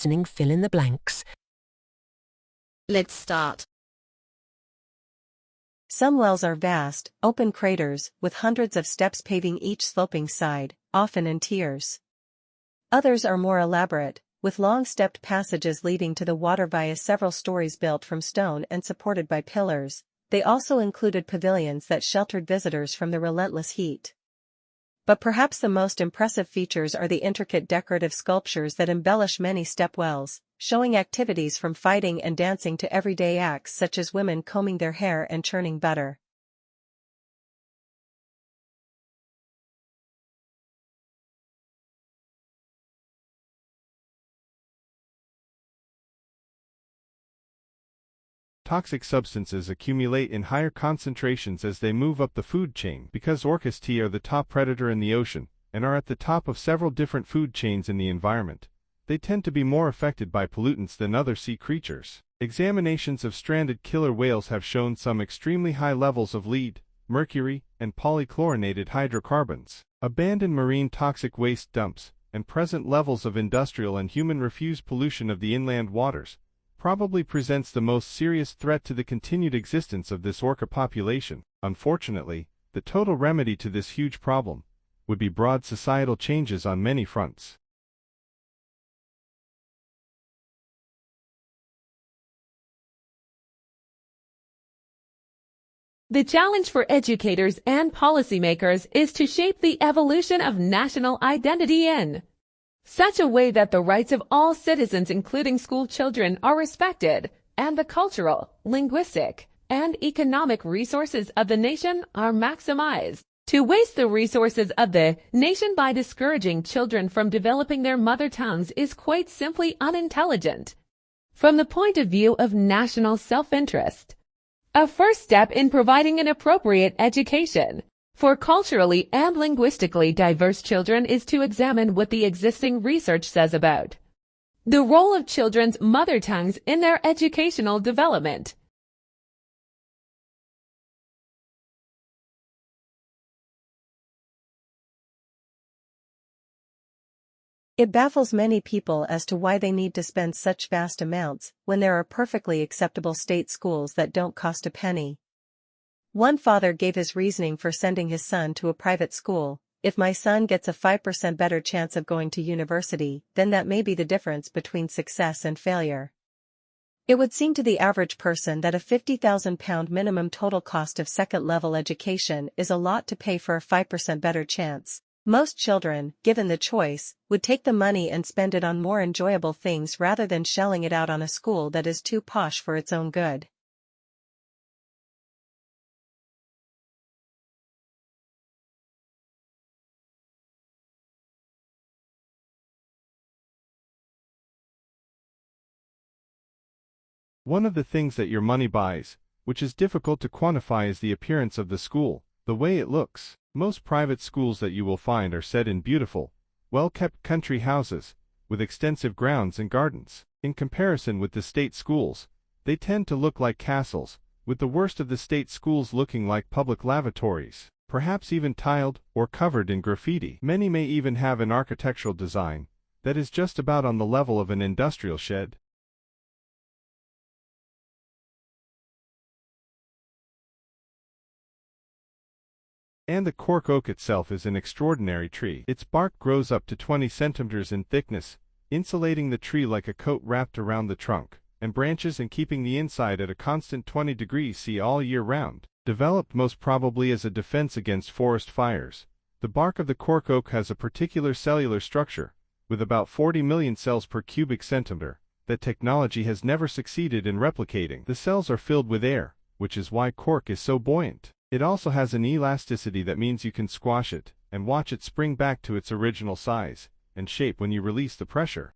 listening fill in the blanks. Let's start. Some wells are vast, open craters, with hundreds of steps paving each sloping side, often in tiers. Others are more elaborate, with long stepped passages leading to the water via several stories built from stone and supported by pillars. They also included pavilions that sheltered visitors from the relentless heat. But perhaps the most impressive features are the intricate decorative sculptures that embellish many step wells, showing activities from fighting and dancing to everyday acts such as women combing their hair and churning butter. Toxic substances accumulate in higher concentrations as they move up the food chain because orcas are the top predator in the ocean and are at the top of several different food chains in the environment. They tend to be more affected by pollutants than other sea creatures. Examinations of stranded killer whales have shown some extremely high levels of lead, mercury, and polychlorinated hydrocarbons. Abandoned marine toxic waste dumps, and present levels of industrial and human refuse pollution of the inland waters, probably presents the most serious threat to the continued existence of this orca population. Unfortunately, the total remedy to this huge problem would be broad societal changes on many fronts. The challenge for educators and policymakers is to shape the evolution of national identity in such a way that the rights of all citizens, including school children, are respected, and the cultural, linguistic, and economic resources of the nation are maximized. To waste the resources of the nation by discouraging children from developing their mother tongues is quite simply unintelligent from the point of view of national self-interest. A first step in providing an appropriate education for culturally and linguistically diverse children is to examine what the existing research says about the role of children's mother tongues in their educational development. It baffles many people as to why they need to spend such vast amounts when there are perfectly acceptable state schools that don't cost a penny. One father gave his reasoning for sending his son to a private school: if my son gets a 5% better chance of going to university, then that may be the difference between success and failure. It would seem to the average person that a £50,000 minimum total cost of second-level education is a lot to pay for a 5% better chance. Most children, given the choice, would take the money and spend it on more enjoyable things rather than shelling it out on a school that is too posh for its own good. One of the things that your money buys, which is difficult to quantify, is the appearance of the school, the way it looks. Most private schools that you will find are set in beautiful, well-kept country houses, with extensive grounds and gardens. In comparison with the state schools, they tend to look like castles, with the worst of the state schools looking like public lavatories, perhaps even tiled or covered in graffiti. Many may even have an architectural design that is just about on the level of an industrial shed. And the cork oak itself is an extraordinary tree. Its bark grows up to 20 centimeters in thickness, insulating the tree like a coat wrapped around the trunk, and branches and keeping the inside at a constant 20 degrees C all year round. Developed most probably as a defense against forest fires, the bark of the cork oak has a particular cellular structure, with about 40 million cells per cubic centimeter, that technology has never succeeded in replicating. The cells are filled with air, which is why cork is so buoyant. It also has an elasticity that means you can squash it and watch it spring back to its original size and shape when you release the pressure.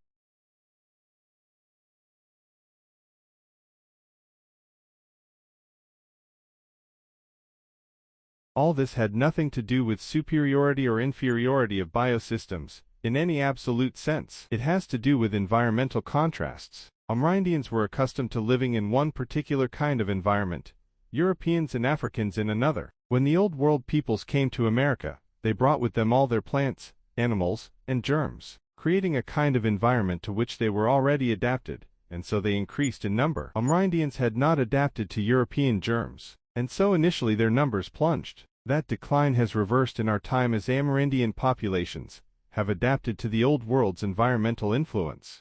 All this had nothing to do with superiority or inferiority of biosystems, in any absolute sense. It has to do with environmental contrasts. Amerindians were accustomed to living in one particular kind of environment, Europeans and Africans in another. When the Old World peoples came to America, they brought with them all their plants, animals, and germs. creating a kind of environment to which they were already adapted, and so they increased in number. Amerindians had not adapted to European germs, and so initially their numbers plunged. That decline has reversed in our time as Amerindian populations have adapted to the Old World's environmental influence.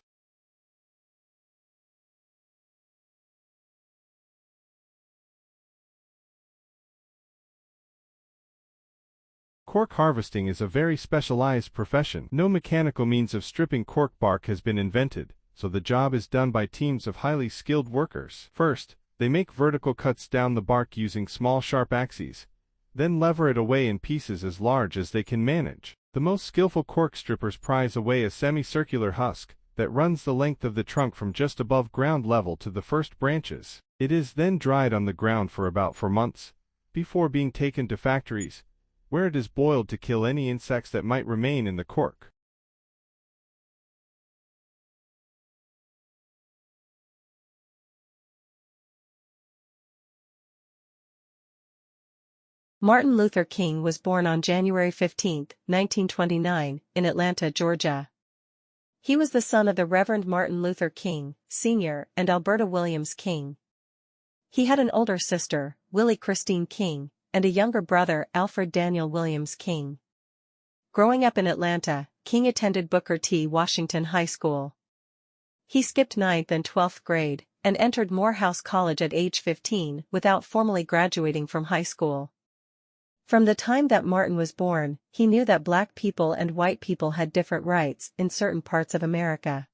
Cork harvesting is a very specialized profession. No mechanical means of stripping cork bark has been invented, so the job is done by teams of highly skilled workers. First, they make vertical cuts down the bark using small sharp axes, then lever it away in pieces as large as they can manage. The most skillful cork strippers prize away a semicircular husk that runs the length of the trunk from just above ground level to the first branches. It is then dried on the ground for about 4 months, before being taken to factories, where it is boiled to kill any insects that might remain in the cork. Martin Luther King was born on January 15, 1929, in Atlanta, Georgia. He was the son of the Reverend Martin Luther King, Sr., and Alberta Williams King. He had an older sister, Willie Christine King, and a younger brother, Alfred Daniel Williams King. Growing up in Atlanta, King attended Booker T. Washington High School. He skipped 9th and 12th grade, and entered Morehouse College at age 15 without formally graduating from high school. From the time that Martin was born, he knew that black people and white people had different rights in certain parts of America.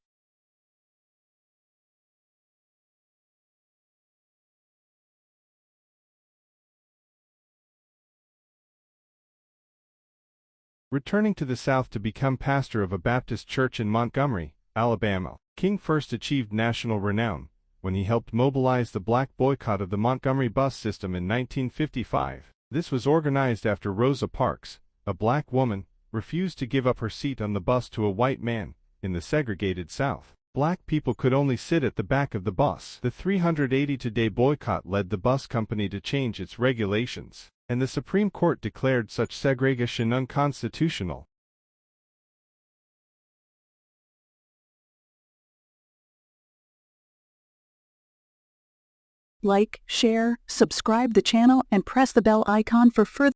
Returning to the South to become pastor of a Baptist church in Montgomery, Alabama, King first achieved national renown when he helped mobilize the black boycott of the Montgomery bus system in 1955. This was organized after Rosa Parks, a black woman, refused to give up her seat on the bus to a white man in the segregated South. Black people could only sit at the back of the bus. The 382-day boycott led the bus company to change its regulations, and the Supreme Court declared such segregation unconstitutional. Like, share, subscribe the channel, and press the bell icon for further